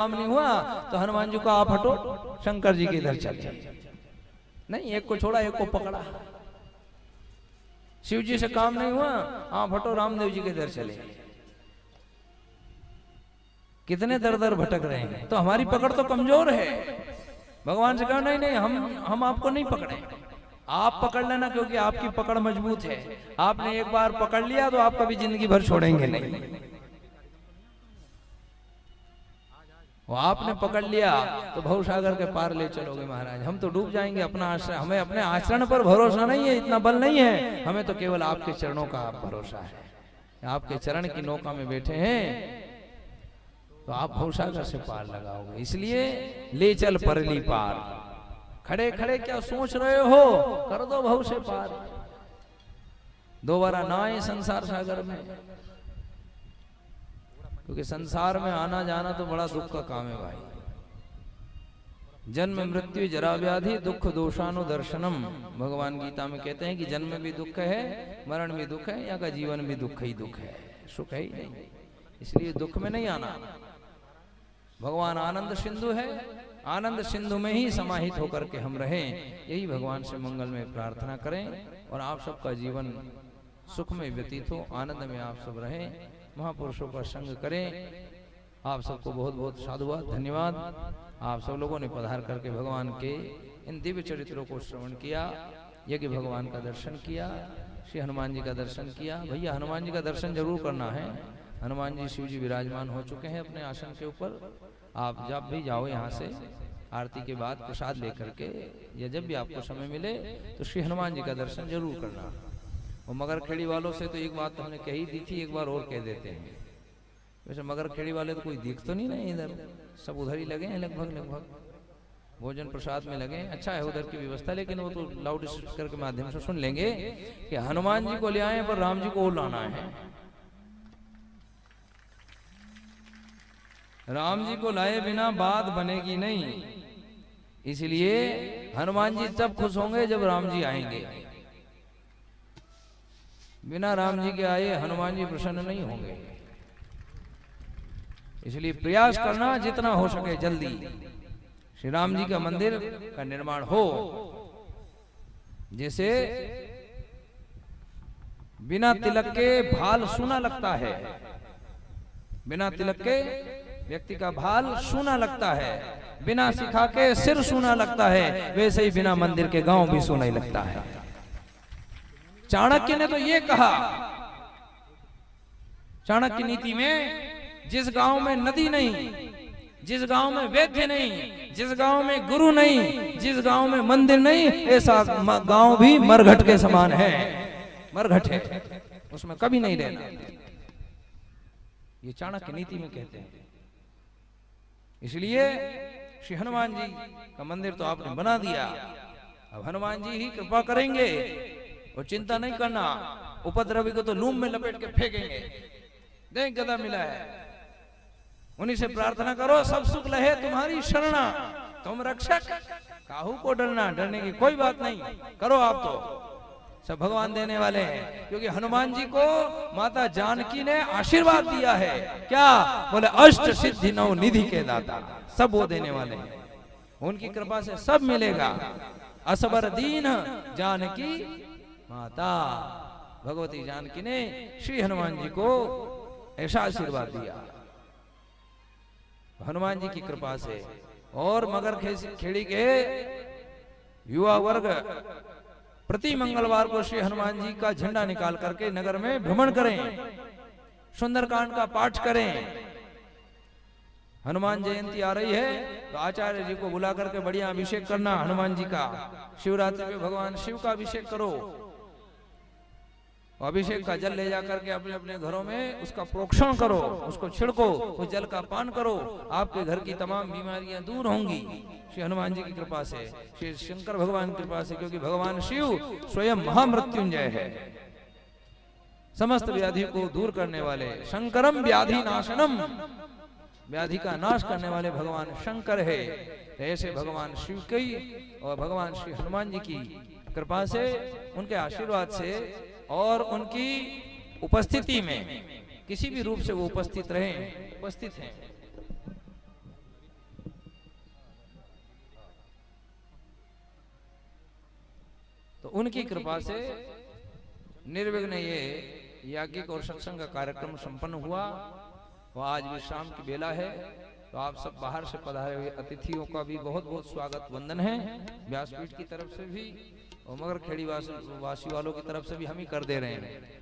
काम नहीं हुआ तो हनुमान जी को आप हटो, शंकर जी के इधर चले। नहीं, एक को छोड़ा एक को पकड़ा। शिव जी से काम नहीं हुआ, आप हटो, रामदेव जी के इधर चले। कितने दर दर भटक रहे हैं। तो हमारी पकड़ तो कमजोर है। भगवान से कहा नहीं नहीं, हम आपको नहीं पकड़े, आप पकड़ लेना, क्योंकि आपकी पकड़ मजबूत है। आपने एक बार पकड़ लिया तो आप कभी जिंदगी भर छोड़ेंगे नहीं। वो आपने पकड़ लिया तो भवसागर के पार ले चलोगे महाराज, हम तो डूब जाएंगे। अपना आश्रय, हमें अपने आचरण पर भरोसा नहीं है, इतना बल नहीं है, हमें तो केवल आपके चरणों का भरोसा है। आपके चरण की नौका में बैठे हैं तो आप भवसागर से पार लगाओगे। इसलिए ले चल परली पार। खड़े खड़े क्या सोच रहे हो, कर दो भव से पार। दोबारा ना आए संसार सागर में, क्योंकि संसार में आना जाना तो बड़ा दुख का काम है भाई। जन्म मृत्यु जरा व्याधि दुख दोषानु दर्शनम। भगवान गीता में कहते हैं कि जन्म भी दुख है, मरण भी दुख है, यहाँ का जीवन भी दुख ही दुख है, सुख है ही नहीं। इसलिए दुख में नहीं आना। भगवान आनंद सिंधु है, आनंद सिंधु में ही समाहित होकर के हम रहें, यही भगवान से मंगल में प्रार्थना करें। और आप सबका जीवन सुख में व्यतीत हो, आनंद में आप सब रहें, महापुरुषों का संग करें। आप सबको बहुत बहुत साधुवाद, धन्यवाद। आप सब लोगों ने पधार करके भगवान के इन दिव्य चरित्रों को श्रवण किया, यज्ञ भगवान का दर्शन किया, श्री हनुमान जी का दर्शन किया। भैया हनुमान जी का दर्शन जरूर करना है। हनुमान जी शिव जी विराजमान हो चुके हैं अपने आसन के ऊपर। आप जब भी जाओ यहाँ से आरती के बाद प्रसाद लेकर के, या जब भी आपको समय मिले तो श्री हनुमान जी का दर्शन जरूर करना। और मगरखेड़ी वालों से तो एक बात तो हमने कही दी थी, एक बार और कह देते हैं। वैसे मगरखेड़ी वाले तो कोई दिख तो नहीं रहे इधर, सब उधर ही लगे हैं लगभग भोजन प्रसाद में लगे। अच्छा है उधर की व्यवस्था, लेकिन वो तो लाउड स्पीकर के माध्यम से सुन लेंगे कि हनुमान जी को ले आए पर राम जी को और लाना है। राम जी को लाए बिना बात बनेगी नहीं। इसलिए हनुमान जी तब खुश होंगे जब राम जी आएंगे। बिना राम जी के आए हनुमान जी प्रसन्न नहीं होंगे। इसलिए प्रयास करना जितना हो सके जल्दी श्री राम जी का मंदिर का निर्माण हो। जैसे बिना तिलक के भाल सूना लगता है, बिना तिलक के व्यक्ति का भाल सूना लगता है, बिना सिखा के सिर सूना लगता है, वैसे ही बिना मंदिर के गांव भी सूना ही लगता है। चाणक्य ने तो ये कहा, चाणक्य नीति में, जिस गांव में नदी नहीं, जिस गांव में वैद्य नहीं, जिस गांव में गुरु नहीं, जिस गांव में मंदिर नहीं, ऐसा गांव भी मरघट के समान है। मरघट है, उसमें कभी नहीं रहना। ये चाणक्य नीति में कहते हैं। इसलिए श्री हनुमान जी का मंदिर तो आपने बना दिया, अब हनुमान जी ही कृपा करेंगे। और चिंता नहीं करना, उपद्रवी को तो लूम में लपेट के फेंकेंगे। देख गदा मिला है, उन्हीं से प्रार्थना करो, सब सुख लहे तुम्हारी शरणा, तुम रक्षक काहू को डरना। डरने की कोई बात नहीं, करो आप तो सब भगवान देने वाले हैं। क्योंकि हनुमान जी को माता जानकी ने आशीर्वाद दिया है, क्या बोले, अष्ट सिद्धि नौ निधि के दाता, सब वो देने वाले हैं। उनकी कृपा से सब मिलेगा। असबर दीन जानकी माता, भगवती जानकी ने श्री हनुमान जी को ऐसा आशीर्वाद दिया हनुमान जी की कृपा से। और मगरखेड़ी के युवा वर्ग प्रति मंगलवार को श्री हनुमान जी का झंडा निकाल करके नगर में भ्रमण करें, सुंदरकांड का पाठ करें। हनुमान जयंती आ रही है तो आचार्य जी को बुला करके बढ़िया अभिषेक करना हनुमान जी का। शिवरात्रि में भगवान शिव का अभिषेक करो, अभिषेक का जल ले जाकर के अपने अपने घरों में उसका प्रोक्षण करो, उसको छिड़को, उस जल का पान करो, आपके घर की तमाम बीमारियां दूर होंगी श्री हनुमान जी की कृपा से, श्री शंकर भगवान की कृपा से। क्योंकि भगवान शिव स्वयं महामृत्युंजय है, समस्त व्याधि को दूर करने वाले। शंकरम व्याधि नाशनम, व्याधि का नाश करने वाले भगवान शंकर है। ऐसे भगवान शिव की और भगवान श्री हनुमान जी की कृपा से, उनके आशीर्वाद से और उनकी उपस्थिति में, किसी भी रूप से वो उपस्थित रहें, उपस्थित हैं। तो उनकी कृपा से निर्विघ्न ये याज्ञिक और सत्संग का कार्यक्रम संपन्न हुआ। और आज भी शाम की बेला है, तो आप सब बाहर से पधारे हुए अतिथियों का भी बहुत बहुत स्वागत वंदन है, व्यासपीठ की तरफ से भी और मगर खेड़ी वासी वालों की तरफ से भी हम ही कर दे रहे हैं।